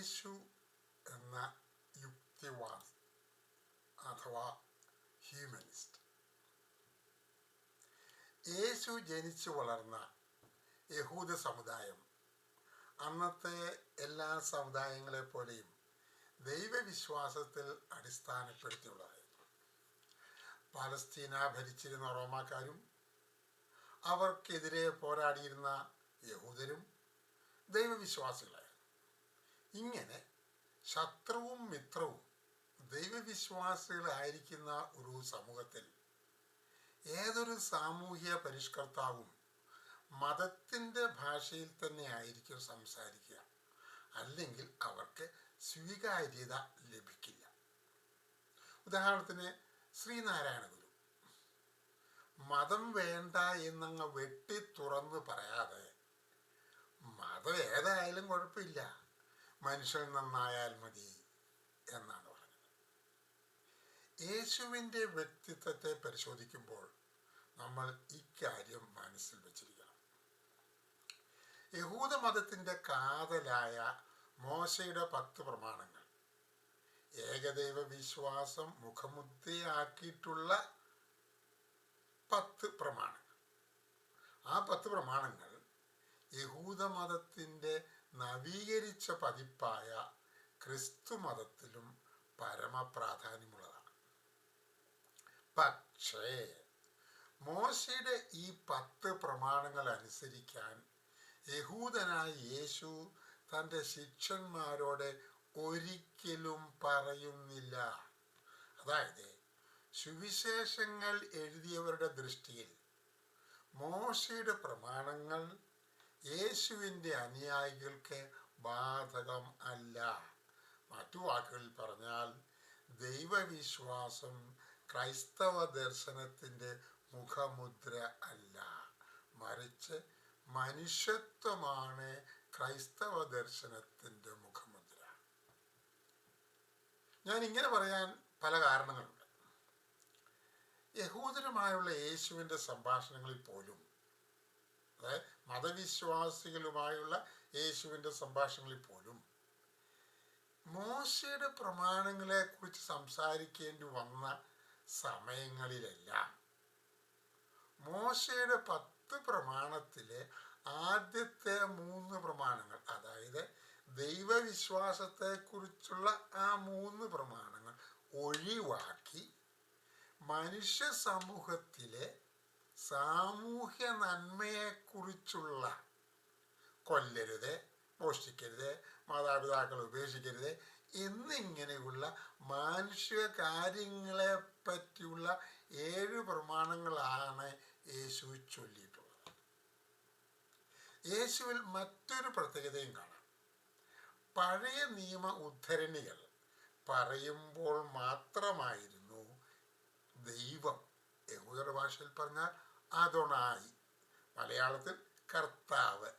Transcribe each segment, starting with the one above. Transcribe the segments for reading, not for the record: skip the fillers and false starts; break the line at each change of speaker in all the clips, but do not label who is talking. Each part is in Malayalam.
യേശു എന്ന യുക്തിവാദി അഥവാ ഹ്യൂമനിസ്റ്റ്. യേശു ജനിച്ചു വളർന്ന യഹൂദ സമുദായം അന്നത്തെ എല്ലാ സമുദായങ്ങളെ പോലെയും ദൈവവിശ്വാസത്തിൽ അടിസ്ഥാനപ്പെടുത്തിയുള്ളതായിരുന്നു. പാലസ്തീന ഭരിച്ചിരുന്ന റോമാക്കാരും അവർക്കെതിരെ പോരാടിയിരുന്ന യഹൂദരും ദൈവവിശ്വാസികളായിരുന്നു. ഇങ്ങനെ ശത്രുവും മിത്രവും ദൈവവിശ്വാസികളായിരിക്കുന്ന ഒരു സമൂഹത്തിൽ ഏതൊരു സാമൂഹ്യ പരിഷ്കർത്താവും മതത്തിൻ്റെ ഭാഷയിൽ തന്നെ ആയിരിക്കും സംസാരിക്കുക, അല്ലെങ്കിൽ അവർക്ക് സ്വീകാര്യത ലഭിക്കില്ല. ഉദാഹരണത്തിന് ശ്രീനാരായണ ഗുരു മതം വേണ്ട എന്നങ്ങ് വെട്ടി തുറന്ന് പറയാതെ മതം ഏതായാലും കുഴപ്പമില്ല, മനുഷ്യൻ നന്നായാൽ മതി എന്നാണ് പറഞ്ഞത്. യേശുവിൻ്റെ വ്യക്തിത്വത്തെ പരിശോധിക്കുമ്പോൾ നമ്മൾ ഇക്കാര്യം മനസ്സിൽ വെച്ചിരിക്കണം. യഹൂദ മതത്തിൻ്റെ കാതലായ മോശയുടെ 10 പ്രമാണങ്ങൾ, ഏകദൈവ വിശ്വാസം മുഖമുദ്രയാക്കിയിട്ടുള്ള 10 പ്രമാണങ്ങൾ. ആ 10 പ്രമാണങ്ങൾ യഹൂദ മതത്തിൻ്റെ നവീകരിച്ച പതിപ്പായ ക്രിസ്തു മതത്തിലും പരമപ്രാധാന്യമുള്ളതാണ്. പക്ഷേ മോശയുടെ ഈ 10 പ്രമാണങ്ങൾ അനുസരിക്കാൻ യഹൂദനായ യേശു തൻ്റെ ശിഷ്യന്മാരോട് ഒരിക്കലും പറയുന്നില്ല. അതായത് സുവിശേഷങ്ങൾ എഴുതിയവരുടെ ദൃഷ്ടിയിൽ മോശയുടെ പ്രമാണങ്ങൾ യേശുവിൻ്റെ അനുയായികൾക്ക് ബാധകം അല്ല. മറ്റു വാക്കുകളിൽ പറഞ്ഞാൽ ദൈവവിശ്വാസം ക്രൈസ്തവ ദർശനത്തിൻ്റെ മുഖമുദ്ര അല്ല, മറിച്ച് മനുഷ്യത്വമാണ് ക്രൈസ്തവ ദർശനത്തിൻ്റെ മുഖമുദ്ര. ഞാൻ ഇങ്ങനെ പറയാൻ പല കാരണങ്ങളുണ്ട്. യഹൂദരുമായുള്ള യേശുവിൻ്റെ സംഭാഷണങ്ങളിൽ പോലും, അതായത് മതവിശ്വാസികളുമായുള്ള യേശുവിൻ്റെ സംഭാഷണങ്ങളിൽ പോലും മോശയുടെ പ്രമാണങ്ങളെക്കുറിച്ച് സംസാരിക്കേണ്ടി വന്ന സമയങ്ങളിലെല്ലാം മോശയുടെ 10 പ്രമാണത്തിലെ ആദ്യത്തെ 3 പ്രമാണങ്ങൾ, അതായത് ദൈവവിശ്വാസത്തെക്കുറിച്ചുള്ള ആ 3 പ്രമാണങ്ങൾ ഒഴിവാക്കി മനുഷ്യ സമൂഹത്തിലെ സാമൂഹ്യ നന്മയെക്കുറിച്ചുള്ള കൊല്ലരുത്, മോഷ്ടിക്കരുത്, മാതാപിതാക്കളെ ഉപേക്ഷിക്കരുത് എന്നിങ്ങനെയുള്ള മാനുഷിക കാര്യങ്ങളെ പറ്റിയുള്ള 7 പ്രമാണങ്ങളാണ് യേശു ചൊല്ലിയിട്ടുള്ളത്. യേശുവിൽ മറ്റൊരു പ്രത്യേകതയും കാണാം. പഴയ നിയമ ഉദ്ധരണികൾ പറയുമ്പോൾ മാത്രമായിരുന്നു ദൈവം, യഹൂദരുടെ ഭാഷയിൽ പറഞ്ഞാൽ അദോണായി, മലയാളത്തിൽ കർത്താവ്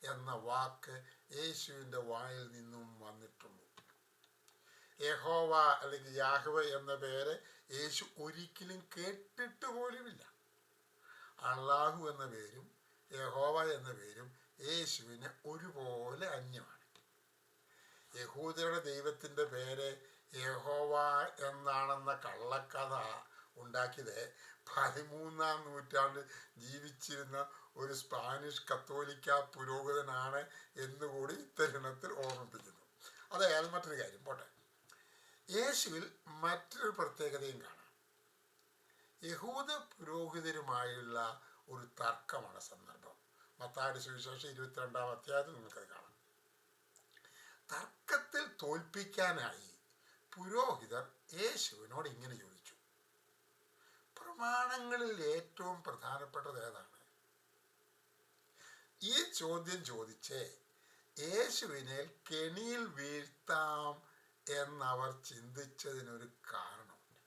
എന്ന വാക്ക് യേശുവിൻ്റെ വായിൽ നിന്നും വന്നിട്ടുള്ളൂ. യഹോവ അല്ലെങ്കിൽ യാഹ്വേ എന്ന പേര് യേശു ഒരിക്കലും കേട്ടിട്ട് പോലുമില്ല. അള്ളാഹു എന്ന പേരും യഹോവ എന്ന പേരും യേശുവിന് ഒരുപോലെ അന്യമാണ്. യഹൂദരുടെ ദൈവത്തിൻ്റെ പേര് യഹോവ എന്നാണെന്ന കള്ളക്കഥ ഉണ്ടാക്കിയത് 13-ാം നൂറ്റാണ്ടിൽ ജീവിച്ചിരുന്ന ഒരു സ്പാനിഷ് കത്തോലിക്ക പുരോഹിതനാണ് എന്നുകൂടി ഇത്തരുണത്തിൽ ഓർമ്മിപ്പിക്കുന്നു. അതായത് മറ്റൊരു കാര്യം പോട്ടെ. യേശുവിൽ മറ്റൊരു പ്രത്യേകതയും കാണാം. യഹൂദ പുരോഹിതരുമായുള്ള ഒരു തർക്കമാണ് സന്ദർഭം. മത്തായിയുടെ സുവിശേഷം 22-ാം അധ്യായത്തിൽ നിങ്ങൾക്കത് കാണാം. തർക്കത്തിൽ തോൽപ്പിക്കാനായി പുരോഹിതർ യേശുവിനോട് ഇങ്ങനെ ചോദിച്ചു, പ്രമാണങ്ങളിൽ ഏറ്റവും പ്രധാനപ്പെട്ടത് ഏതാണ്? ഈ ചോദ്യം ചോദിച്ച് യേശുവിനെ കെണിയിൽ വീഴ്ത്താം എന്നവർ ചിന്തിച്ചതിനൊരു കാരണമുണ്ട്.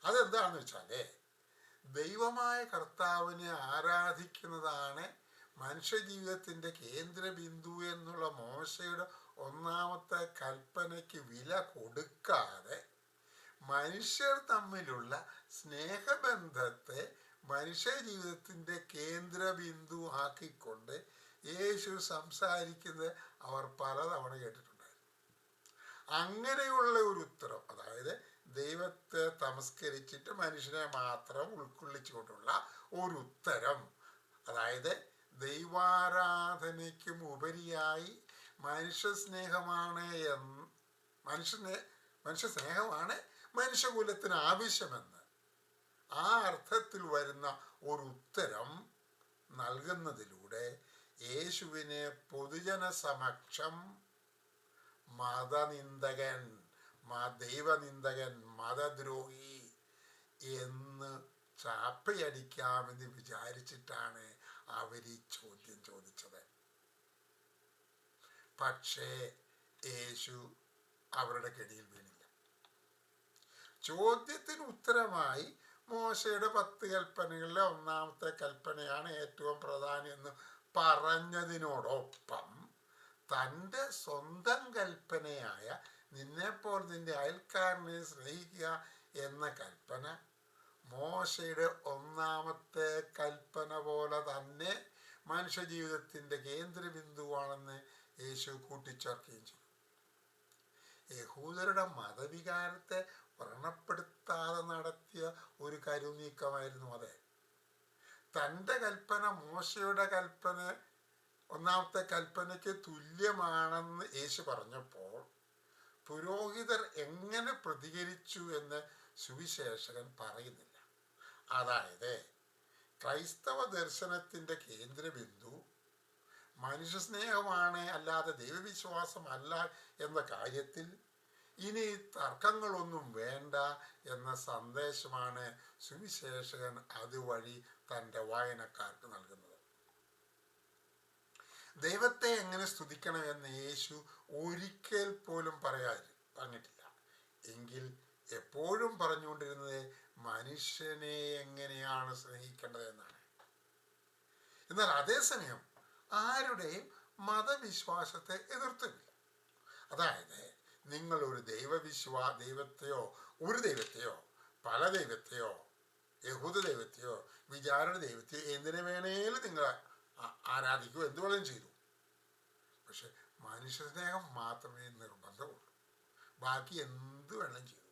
അതെന്താണെന്ന് വെച്ചാൽ, ദൈവമായ കർത്താവിനെ ആരാധിക്കുന്നതാണ് മനുഷ്യജീവിതത്തിൻ്റെ കേന്ദ്രബിന്ദു എന്നുള്ള മോശയുടെ 1-ാമത്തെ കൽപ്പനയ്ക്ക് വില കൊടുക്കാതെ മനുഷ്യർ തമ്മിലുള്ള സ്നേഹബന്ധത്തെ മനുഷ്യജീവിതത്തിൻ്റെ കേന്ദ്രബിന്ദു ആക്കിക്കൊണ്ട് യേശു സംസാരിക്കുന്നത് അവർ പലതവണ കേട്ടിട്ടുണ്ടായിരുന്നു. അങ്ങനെയുള്ള ഒരു ഉത്തരം, അതായത് ദൈവത്തെ തമസ്കരിച്ചിട്ട് മനുഷ്യനെ മാത്രം ഉൾക്കൊള്ളിച്ചുകൊണ്ടുള്ള ഒരു ഉത്തരം, അതായത് ദൈവാരാധനയ്ക്കും ഉപരിയായി മനുഷ്യ സ്നേഹമാണ് മനുഷ്യകുലത്തിന് ആവശ്യമെന്ന് ആ അർത്ഥത്തിൽ വരുന്ന ഒരു ഉത്തരം നൽകുന്നതിലൂടെ യേശുവിനെ പൊതുജന സമക്ഷം മതനിന്ദകൻ, ദൈവനിന്ദകൻ, മതദ്രോഹി എന്ന് ചാപ്പയടിക്കാമെന്ന് വിചാരിച്ചിട്ടാണ് അവർ ഈ ചോദ്യം ചോദിച്ചത്. പക്ഷേ യേശു അവരുടെ കെണിയിൽ വീണില്ല. ചോദ്യത്തിന് ഉത്തരമായി മോശയുടെ 10 കൽപ്പനകളിലെ 1-ാമത്തെ കൽപ്പനയാണ് ഏറ്റവും പ്രധാനം എന്ന് പറഞ്ഞതിനോടൊപ്പം തൻ്റെ സ്വന്തം കൽപ്പനയായ നിന്നെപ്പോൾ നിന്റെ അയൽക്കാരനെ സ്നേഹിക്കുക എന്ന കൽപ്പന മോശയുടെ 1-ാമത്തെ കൽപ്പന പോലെ തന്നെ മനുഷ്യജീവിതത്തിൻ്റെ കേന്ദ്രബിന്ദുവാണെന്ന് യേശു കൂട്ടിച്ചേർക്കുകയും ചെയ്തു. യഹൂദരുടെ മതവികാരത്തെ വ്രണപ്പെടുത്താതെ നടത്തിയ ഒരു കരുനീക്കമായിരുന്നു അത്. തൻ്റെ കൽപ്പന മോശയുടെ കൽപ്പന 1-ാമത്തെ കൽപ്പനയ്ക്ക് തുല്യമാണെന്ന് യേശു പറഞ്ഞപ്പോൾ പുരോഹിതർ എങ്ങനെ പ്രതികരിച്ചു എന്ന് സുവിശേഷകൻ പറയുന്നില്ല. അതായത് ക്രൈസ്തവ ദർശനത്തിൻ്റെ കേന്ദ്രബിന്ദു മനുഷ്യസ്നേഹമാണ്, അല്ലാതെ ദൈവവിശ്വാസമല്ല എന്ന കാര്യത്തിൽ ഇനി തർക്കങ്ങളൊന്നും വേണ്ട എന്ന സന്ദേശമാണ് സുവിശേഷകൻ അതുവഴി തൻ്റെ വായനക്കാർക്ക് നൽകുന്നത്. ദൈവത്തെ എങ്ങനെ സ്തുതിക്കണമെന്ന് യേശു ഒരിക്കൽ പോലും പറഞ്ഞിട്ടില്ല. എങ്കിൽ എപ്പോഴും പറഞ്ഞുകൊണ്ടിരുന്നത് മനുഷ്യനെ എങ്ങനെയാണ് സ്നേഹിക്കേണ്ടതെന്നാണ്. എന്നാൽ അതേസമയം ആരുടെയും മതവിശ്വാസത്തെ എതിർത്തില്ല. അതായത് നിങ്ങൾ ഒരു ദൈവത്തെയോ ഒരു ദൈവത്തെയോ പല ദൈവത്തെയോ യഹൂദ ദൈവത്തെയോ വിചാരണ ദൈവത്തെയോ എന്തിനു വേണേലും നിങ്ങൾ ആരാധിക്കൂ, എന്ത് വേണമെങ്കിലും ചെയ്തു. പക്ഷെ മനുഷ്യസ്നേഹം മാത്രമേ നിർബന്ധമുള്ളൂ. ബാക്കി എന്ത് വേണമെങ്കിലും ചെയ്തു.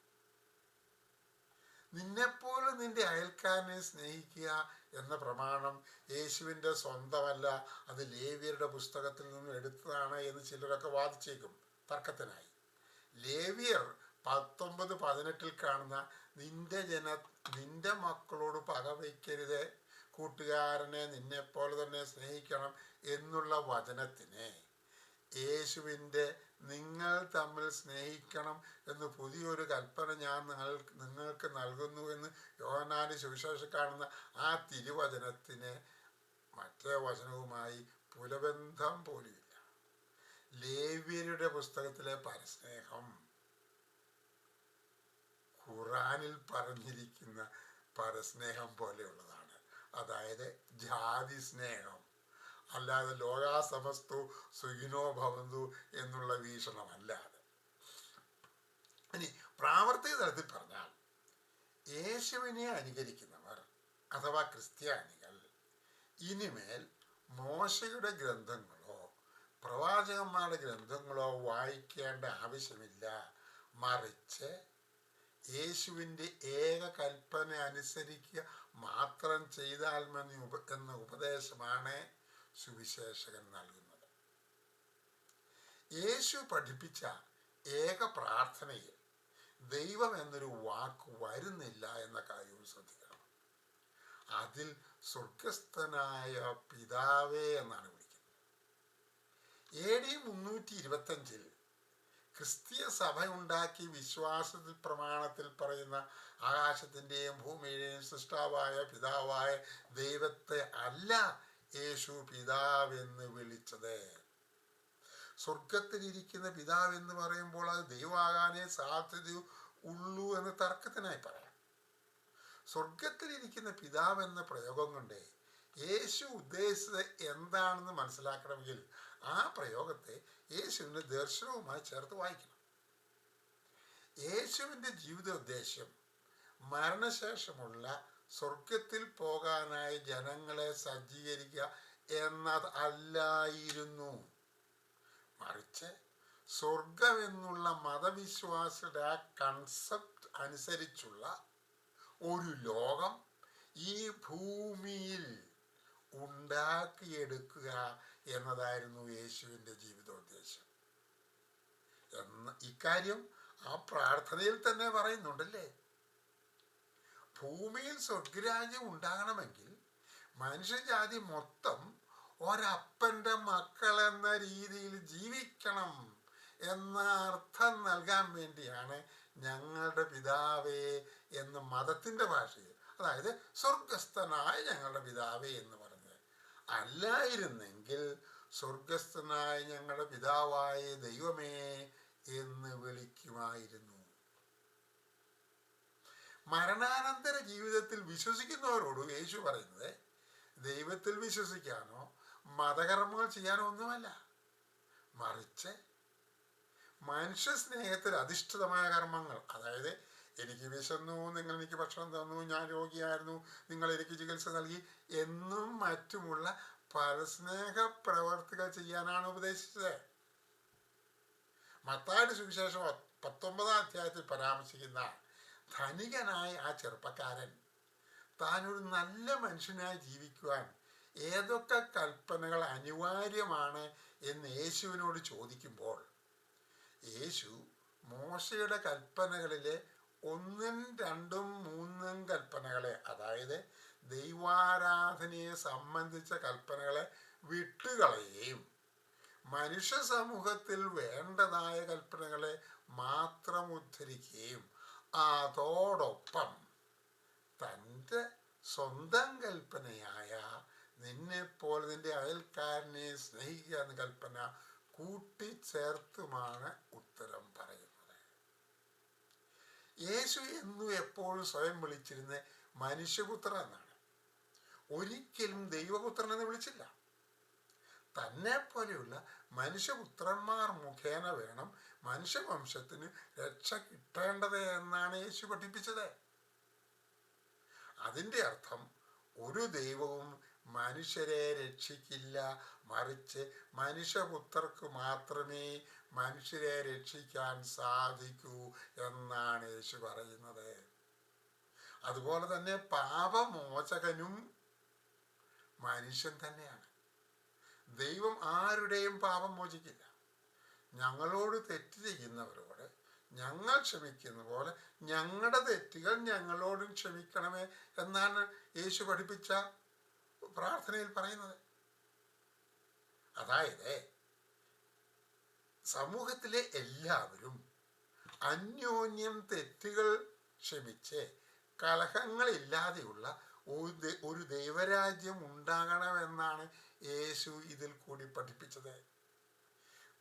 നിന്നെപ്പോലെ നിന്റെ അയൽക്കാരനെ സ്നേഹിക്കുക എന്ന പ്രമാണം യേശുവിൻ്റെ സ്വന്തമല്ല, അത് ലേവ്യരുടെ പുസ്തകത്തിൽ നിന്നും എടുത്തതാണ് എന്ന് ചിലരൊക്കെ വാദിച്ചേക്കും തർക്കത്തിനായി. ലേവ്യർ 19:18 കാണുന്ന നിന്റെ മക്കളോട് പകവയ്ക്കരുത്, കൂട്ടുകാരനെ നിന്നെപ്പോലെ തന്നെ സ്നേഹിക്കണം എന്നുള്ള വചനത്തിന് യേശുവിൻ്റെ നിങ്ങൾ തമ്മിൽ സ്നേഹിക്കണം എന്ന് പുതിയൊരു കൽപ്പന ഞാൻ നിങ്ങൾക്ക് നൽകുന്നു എന്ന് യോഹന്നാന്റെ സുവിശേഷം കാണുന്ന ആ തിരുവചനത്തിന് മറ്റേ വചനവുമായി പുലബന്ധം പോലുമില്ല. ലേവ്യരുടെ പുസ്തകത്തിലെ പരസ്നേഹം ഖുറാനിൽ പറഞ്ഞിരിക്കുന്ന പരസ്നേഹം പോലെയുള്ളതാണ്. അതായത് ജാതി സ്നേഹം, അല്ലാതെ ലോകാസമസ്തു സുഖിനോ ഭവന്തു എന്നുള്ള വീക്ഷണമല്ലാതെ. ഇനി പ്രാവർത്തിക തലത്തിൽ പറഞ്ഞാൽ യേശുവിനെ അനുകരിക്കുന്നവർ അഥവാ ക്രിസ്ത്യാനികൾ ഇനിമേൽ മോശയുടെ ഗ്രന്ഥങ്ങളോ പ്രവാചകന്മാരുടെ ഗ്രന്ഥങ്ങളോ വായിക്കേണ്ട ആവശ്യമില്ല. മറിച്ച് യേശുവിൻ്റെ ഏക കൽപ്പന അനുസരിക്കുക മാത്രം ചെയ്താൽ മതി എന്ന ഉപദേശമാണ് സുവിശേഷകൻ നൽകുന്നത്. യേശു പഠിപ്പിച്ച ഏക പ്രാർത്ഥനയിൽ ദൈവം എന്നൊരു വാക്ക് വരുന്നില്ല എന്ന കാര്യവും ശ്രദ്ധിക്കണം. അതിൽ സ്വർഗസ്ഥനായ പിതാവേ എന്നാണ് വിളിക്കുന്നത്. AD 325 ക്രിസ്തീയ സഭ ഉണ്ടാക്കി വിശ്വാസത്തിൽ പ്രമാണത്തിൽ പറയുന്ന ആകാശത്തിൻ്റെയും ഭൂമിയുടെയും സൃഷ്ടാവായ പിതാവായ ദൈവത്തെ അല്ല യേശു പിതാവെന്ന് വിളിച്ചത്. സ്വർഗത്തിലിരിക്കുന്ന പിതാവെന്ന് പറയുമ്പോൾ അത് ദൈവമാകാനേ സാധ്യത ഉള്ളൂ എന്ന് തർക്കത്തിനായി പറയാം. സ്വർഗത്തിലിരിക്കുന്ന പിതാവ് എന്ന പ്രയോഗം കൊണ്ട് യേശു ഉദ്ദേശിച്ചത് എന്താണെന്ന് മനസ്സിലാക്കണമെങ്കിൽ ആ പ്രയോഗത്തെ യേശുവിൻ്റെ ദർശനവുമായി ചേർത്ത് വായിക്കണം. യേശുവിൻ്റെ ജീവിത ഉദ്ദേശ്യം മരണശേഷമുള്ള സ്വർഗത്തിൽ പോകാനായി ജനങ്ങളെ സജ്ജീകരിക്കുക എന്നത് അല്ലായിരുന്നു. മറിച്ച് സ്വർഗം എന്നുള്ള മതവിശ്വാസിയുടെ ആ കൺസെപ്റ്റ് അനുസരിച്ചുള്ള ഒരു ലോകം ഈ ഭൂമിയിൽ ഉണ്ടാക്കിയെടുക്കുക എന്നതായിരുന്നു യേശുവിൻ്റെ ജീവിതോദ്ദേശം. ഇക്കാര്യം ആ പ്രാർത്ഥനയിൽ തന്നെ പറയുന്നുണ്ടല്ലേ. ഭൂമിയിൽ സ്വർഗരാജ്യം ഉണ്ടാകണമെങ്കിൽ മനുഷ്യജാതി മൊത്തം ഒരപ്പൻ്റെ മക്കൾ എന്ന രീതിയിൽ ജീവിക്കണം എന്ന അർത്ഥം നൽകാൻ വേണ്ടിയാണ് ഞങ്ങളുടെ പിതാവേ എന്ന് മതത്തിൻ്റെ ഭാഷയിൽ, അതായത് സ്വർഗസ്ഥനായ ഞങ്ങളുടെ പിതാവേ എന്ന് പറഞ്ഞത്. അല്ലായിരുന്നെങ്കിൽ സ്വർഗസ്ഥനായ ഞങ്ങളുടെ പിതാവായ ദൈവമേ എന്ന് വിളിക്കുമായിരുന്നു. മരണാനന്തര ജീവിതത്തിൽ വിശ്വസിക്കുന്നവരോട് യേശു പറയുന്നത് ദൈവത്തിൽ വിശ്വസിക്കാനോ മതകർമ്മങ്ങൾ ചെയ്യാനോ ഒന്നുമല്ല, മറിച്ച് മനുഷ്യ സ്നേഹത്തിൽ അധിഷ്ഠിതമായ കർമ്മങ്ങൾ. അതായത് എനിക്ക് വിശന്നു, നിങ്ങൾ എനിക്ക് ഭക്ഷണം തന്നു, ഞാൻ രോഗിയായിരുന്നു, നിങ്ങൾ എനിക്ക് ചികിത്സ നൽകി എന്നും മറ്റുമുള്ള പരസ്നേഹ പ്രവർത്തികൾ ചെയ്യാനാണ് ഉപദേശിച്ചത്. മത്തായിയുടെ സുവിശേഷം 19-ാം അധ്യായത്തിൽ പരാമർശിക്കുന്ന ധനികനായ ആ ചെറുപ്പക്കാരൻ താനൊരു നല്ല മനുഷ്യനായി ജീവിക്കുവാൻ ഏതൊക്കെ കൽപ്പനകൾ അനിവാര്യമാണ് എന്ന് യേശുവിനോട് ചോദിക്കുമ്പോൾ യേശു മോശയുടെ കൽപ്പനകളിലെ 1, 2, 3 കൽപ്പനകളെ, അതായത് ദൈവാരാധനയെ സംബന്ധിച്ച കൽപ്പനകളെ വിട്ടുകളയുകയും മനുഷ്യ സമൂഹത്തിൽ വേണ്ടതായ കൽപ്പനകളെ മാത്രം ഉദ്ധരിക്കുകയും അതോടൊപ്പം തൻ്റെ സ്വന്തം കൽപ്പനയായ നിന്നെപ്പോലെ നിന്റെ അയൽക്കാരനെ സ്നേഹിക്കുക എന്ന കൽപ്പന കൂട്ടിച്ചേർത്തുമാണ് ഉത്തരം പറയുന്നത്. യേശു എന്നും എപ്പോഴും സ്വയം വിളിച്ചിരുന്ന മനുഷ്യപുത്രൻ എന്നാണ്. ഒരിക്കലും ദൈവപുത്രൻ എന്ന് വിളിച്ചില്ല. തന്നെ പോലെയുള്ള മനുഷ്യപുത്രന്മാർ മുഖേന വേണം മനുഷ്യവംശത്തിന് രക്ഷ കിട്ടേണ്ടത് എന്നാണ് യേശു പഠിപ്പിച്ചത്. അതിൻ്റെ അർത്ഥം ഒരു ദൈവവും മനുഷ്യരെ രക്ഷിക്കില്ല, മറിച്ച് മനുഷ്യപുത്രർക്ക് മാത്രമേ മനുഷ്യരെ രക്ഷിക്കാൻ സാധിക്കൂ എന്നാണ് യേശു പറയുന്നത്. അതുപോലെ തന്നെ പാപമോചകനും മനുഷ്യൻ തന്നെയാണ്. ദൈവം ആരുടെയും പാപം മോചിക്കില്ല. ഞങ്ങളോട് തെറ്റ് ചെയ്യുന്നവരോട് ഞങ്ങൾ ക്ഷമിക്കുന്ന പോലെ ഞങ്ങളുടെ തെറ്റുകൾ ഞങ്ങളോടും ക്ഷമിക്കണമേ എന്നാണ് യേശു പഠിപ്പിച്ച പ്രാർത്ഥനയിൽ പറയുന്നത്. അതായത് സമൂഹത്തിലെ എല്ലാവരും അന്യോന്യം തെറ്റുകൾ ക്ഷമിച്ച് കലഹങ്ങളില്ലാതെയുള്ള ഒരു ദൈവരാജ്യം ഉണ്ടാകണമെന്നാണ് യേശു ഇതിൽ കൂടി പഠിപ്പിച്ചത്.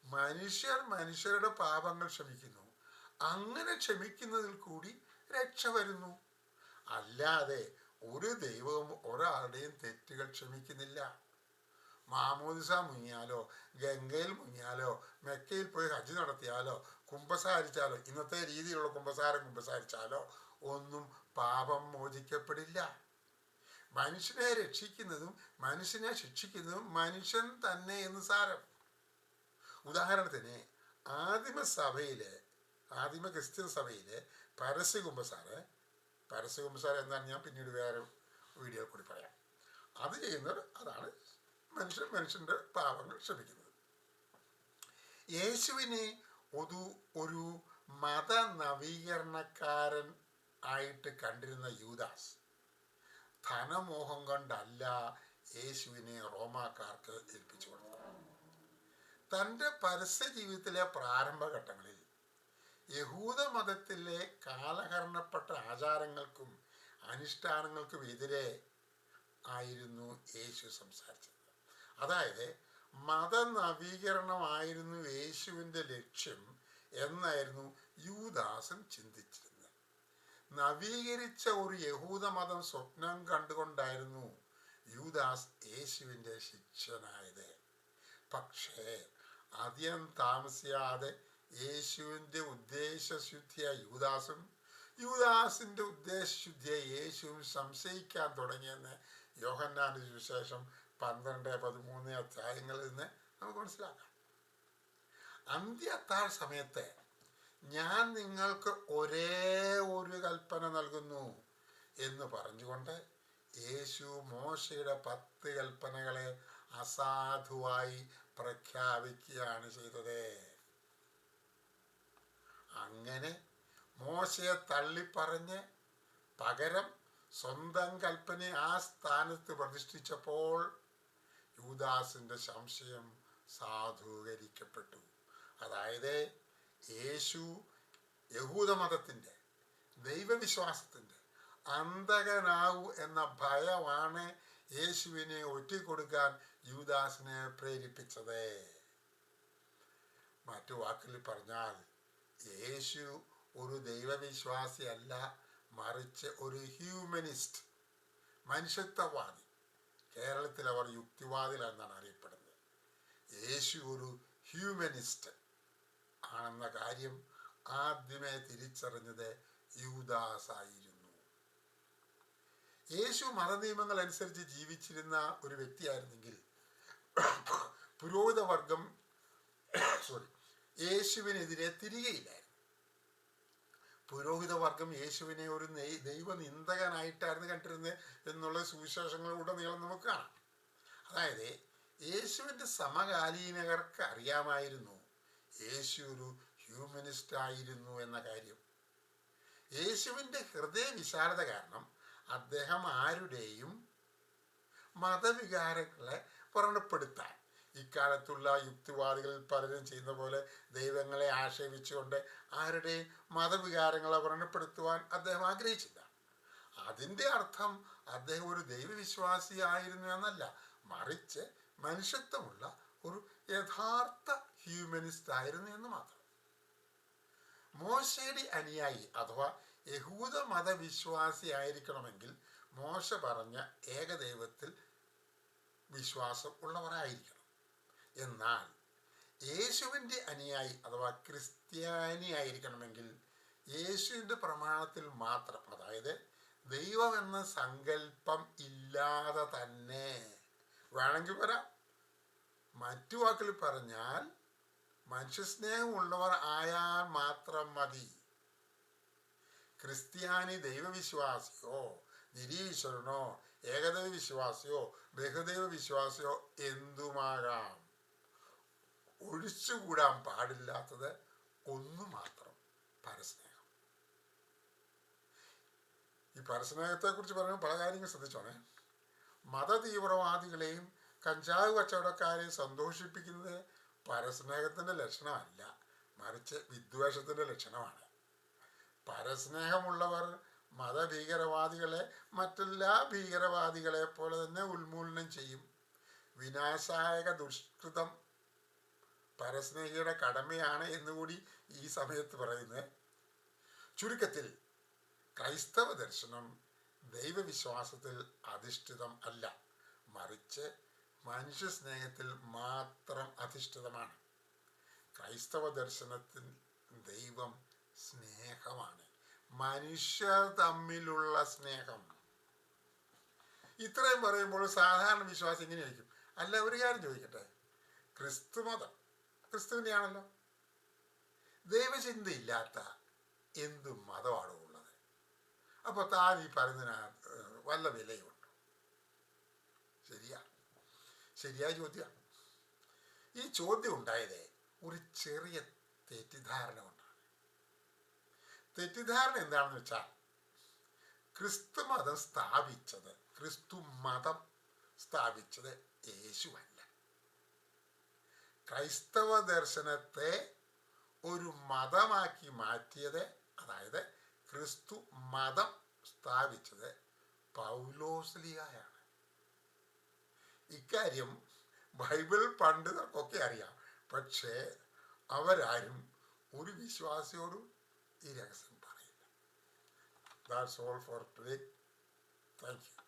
മനുഷ്യർ മനുഷ്യരുടെ പാപങ്ങൾ ക്ഷമിക്കുന്നു. അങ്ങനെ ക്ഷമിക്കുന്നതിൽ കൂടി രക്ഷ വരുന്നു. അല്ലാതെ ഒരു ദൈവവും ഒരാളുടെയും തെറ്റുകൾ ക്ഷമിക്കുന്നില്ല. മാമോദിസ മുങ്ങിയാലോ, ഗംഗയിൽ മുങ്ങിയാലോ, മെക്കയിൽ പോയി ഹജ്ജ് നടത്തിയാലോ, കുമ്പസാരിച്ചാലോ, ഇന്നത്തെ രീതിയിലുള്ള കുമ്പസാരിച്ചാലോ ഒന്നും പാപം മോചിക്കപ്പെടില്ല. മനുഷ്യനെ രക്ഷിക്കുന്നതും മനുഷ്യനെ ശിക്ഷിക്കുന്നതും മനുഷ്യൻ തന്നെ എന്ന് സാരം. ഉദാഹരണത്തിന് ആദിമ ക്രിസ്ത്യൻ സഭയിലെ പരസ്യ കുമ്പസാരം എന്താണ് ഞാൻ പിന്നീട് വേറെ വീഡിയോ കൂടി പറയാം. അത് ചെയ്യുന്നത് അതാണ് മനുഷ്യൻ്റെ പാപങ്ങൾ ക്ഷമിക്കുന്നത്. യേശുവിനെ ഒരു മത നവീകരണക്കാരൻ ആയിട്ട് കണ്ടിരുന്ന യൂദാസ് ധനമോഹം കൊണ്ടല്ല യേശുവിനെ റോമാക്കാർക്ക് ഏൽപ്പിച്ചു കൊടുത്തത്. തൻ്റെ പരസ്യ ജീവിതത്തിലെ പ്രാരംഭഘട്ടങ്ങളിൽ യഹൂദ മതത്തിലെ കാലഹരണപ്പെട്ട ആചാരങ്ങൾക്കും അനുഷ്ഠാനങ്ങൾക്കും എതിരെ ആയിരുന്നു യേശു സംസാരിച്ചത്. അതായത് മതനവീകരണമായിരുന്നു യേശുവിൻ്റെ ലക്ഷ്യം എന്നായിരുന്നു യൂദാസൻ ചിന്തിച്ചിരുന്നത്. നവീകരിച്ച ഒരു യഹൂദ മതം സ്വപ്നം കണ്ടുകൊണ്ടായിരുന്നു യൂദാസ് യേശുവിൻ്റെ ശിഷ്യനായത്. പക്ഷേ അധികം താമസിയാതെ യേശുവിൻ്റെ ഉദ്ദേശശുദ്ധിയായ യൂദാസിൻ്റെ ഉദ്ദേശശുദ്ധിയെ യേശുവും സംശയിക്കാൻ തുടങ്ങിയെന്ന് യോഹന്നാന്റെ സുവിശേഷം 12-13 അധ്യായങ്ങളിൽ നിന്ന് നമുക്ക് മനസ്സിലാക്കാം. അന്ത്യത്താഴ സമയത്ത് ഞാൻ നിങ്ങൾക്ക് ഒരേ ഒരു കൽപ്പന നൽകുന്നു എന്ന് പറഞ്ഞുകൊണ്ട് യേശു മോശയുടെ 10 കൽപ്പനകളെ അസാധുവായി പ്രഖ്യാപിക്കുകയാണ് ചെയ്തത്. അങ്ങനെ മോശയെ തള്ളിപ്പറഞ്ഞ് പകരം സ്വന്തം കൽപ്പനയെ ആ സ്ഥാനത്ത് പ്രതിഷ്ഠിച്ചപ്പോൾ യൂദാസിന്റെ സംശയം സാധൂകരിക്കപ്പെട്ടു. അതായത് യേശു യഹൂദമതത്തിൻ്റെ ദൈവവിശ്വാസത്തിൻ്റെ അന്തകനാവൂ എന്ന ഭയമാണ് യേശുവിനെ ഒറ്റിക്കൊടുക്കാൻ യൂദാസിനെ പ്രേരിപ്പിച്ചത്. മറ്റു വാക്കിൽ പറഞ്ഞാൽ യേശു ഒരു ദൈവവിശ്വാസിയല്ല, മറിച്ച് ഒരു ഹ്യൂമനിസ്റ്റ്, മനുഷ്യത്വവാദി. കേരളത്തിൽ അവർ യുക്തിവാദികൾ എന്നാണ് അറിയപ്പെടുന്നത്. യേശു ഒരു ഹ്യൂമനിസ്റ്റ് ആണെന്ന കാര്യം ആദ്യമേ തിരിച്ചറിഞ്ഞത് യൂദാസ് ആയിരുന്നു. യേശു മതനിയമങ്ങൾ അനുസരിച്ച് ജീവിച്ചിരുന്ന ഒരു വ്യക്തിയായിരുന്നെങ്കിൽ പുരോഹിത വർഗം യേശുവിനെതിരെ തിരികെയില്ലായിരുന്നു. പുരോഹിത വർഗം യേശുവിനെ ഒരു ദൈവനിന്ദകനായിട്ടായിരുന്നു കണ്ടിരുന്നത് എന്നുള്ള സുവിശേഷങ്ങളിലൂടെ നമുക്ക് കാണാം. അതായത് യേശുവിൻ്റെ സമകാലീനകർക്ക് അറിയാമായിരുന്നു യേശു ഒരു ഹ്യൂമനിസ്റ്റ് ആയിരുന്നു എന്ന കാര്യം. യേശുവിൻ്റെ ഹൃദയ വിശാലത കാരണം അദ്ദേഹം ആരുടെയും മതവികാരങ്ങളെ വ്രണപ്പെടുത്താൻ ഇക്കാലത്തുള്ള യുക്തിവാദികളിൽ പലരും ചെയ്യുന്ന പോലെ ദൈവങ്ങളെ ആക്ഷേപിച്ചുകൊണ്ട് ആരുടെയും മതവികാരങ്ങളെ വ്രണപ്പെടുത്തുവാൻ അദ്ദേഹം ആഗ്രഹിച്ചില്ല. അതിൻ്റെ അർത്ഥം അദ്ദേഹം ഒരു ദൈവവിശ്വാസി ആയിരുന്നു എന്നല്ല, മറിച്ച് മനുഷ്യത്വമുള്ള ഒരു യഥാർത്ഥ ഹ്യൂമനിസ്റ്റ് ആയിരുന്നു എന്ന് മാത്രം. മോശയുടെ അനുയായി അഥവാ യഹൂദ മതവിശ്വാസി ആയിരിക്കണമെങ്കിൽ മോശ പറഞ്ഞ ഏകദൈവത്തിൽ വിശ്വാസം ഉള്ളവരായിരിക്കണം. എന്നാൽ യേശുവിൻ്റെ അനുയായി അഥവാ ക്രിസ്ത്യാനി ആയിരിക്കണമെങ്കിൽ യേശുവിൻ്റെ പ്രമാണത്തിൽ മാത്രം, അതായത് ദൈവം എന്ന സങ്കല്പം ഇല്ലാതെ തന്നെ വേണമെങ്കിൽ വരാം. മറ്റു വാക്കിൽ പറഞ്ഞാൽ മനുഷ്യസ്നേഹമുള്ളവർ ആയാൽ മാത്രം മതി. ക്രിസ്ത്യാനി ദൈവവിശ്വാസിയോ നിരീശ്വരനോ ഏകദൈവ വിശ്വാസിയോ ബഹുദൈവ വിശ്വാസിയോ എന്തുമാകാം. ഒഴിച്ചുകൂടാൻ പാടില്ലാത്തത് ഒന്നു മാത്രം, പരസ്നേഹം. ഈ പരസ്നേഹത്തെക്കുറിച്ച് പറയുമ്പോൾ പല കാര്യങ്ങൾ ശ്രദ്ധിച്ചോണേ. മതതീവ്രവാദികളെയും കഞ്ചാവ് കച്ചവടക്കാരെയും സന്തോഷിപ്പിക്കുന്നത് പരസ്നേഹത്തിൻ്റെ ലക്ഷണമല്ല, മറിച്ച് വിദ്വേഷത്തിൻ്റെ ലക്ഷണമാണ്. പരസ്നേഹമുള്ളവർ മതഭീകരവാദികളെ മറ്റെല്ലാ ഭീകരവാദികളെ പോലെ തന്നെ ഉന്മൂലനം ചെയ്യും. വിനാശായക ദുഷ്കൃതം പരസ്നേഹിയുടെ കടമയാണ് എന്നുകൂടി ഈ സമയത്ത് പറയുന്നത്. ചുരുക്കത്തിൽ ക്രൈസ്തവ ദർശനം ദൈവവിശ്വാസത്തിൽ അധിഷ്ഠിതം അല്ല, മറിച്ച് മനുഷ്യ സ്നേഹത്തിൽ മാത്രം അധിഷ്ഠിതമാണ്. ക്രൈസ്തവ ദർശനത്തിൽ ദൈവം സ്നേഹമാണ്, മനുഷ്യർ തമ്മിലുള്ള സ്നേഹം. ഇത്രയും പറയുമ്പോൾ സാധാരണ വിശ്വാസം ഇങ്ങനെയായിരിക്കും. അല്ല, ഒരു കാര്യം ചോദിക്കട്ടെ, ക്രിസ്തുമതം ക്രിസ്തുവിൻ്റെ ആണല്ലോ. ദൈവചിന്തയില്ലാത്ത എന്ത് മതമാണ് ഉള്ളത്? അപ്പോൾ താൻ ഈ പറയുന്നതിന് വല്ല വിലയുണ്ടോ? ശരിയായ ചോദ്യമാണ്. ഈ ചോദ്യം ഉണ്ടായത് ഒരു ചെറിയ തെറ്റിദ്ധാരണ കൊണ്ടാണ്. തെറ്റിദ്ധാരണ എന്താണെന്ന് വെച്ചാൽ ക്രിസ്തു മതം സ്ഥാപിച്ചത് യേശുവല്ല. ക്രൈസ്തവ ദർശനത്തെ ഒരു മതമാക്കി മാറ്റിയത്, അതായത് ക്രിസ്തു മതം സ്ഥാപിച്ചത് പൗലോസ്ലിയായാണ്. ഇക്കാര്യം ബൈബിൾ പണ്ഡിതർക്കൊക്കെ അറിയാം. പക്ഷേ അവരാരും ഒരു വിശ്വാസിയോടും ഈ രഹസ്യം പറയില്ല. That's all for today. Thank you.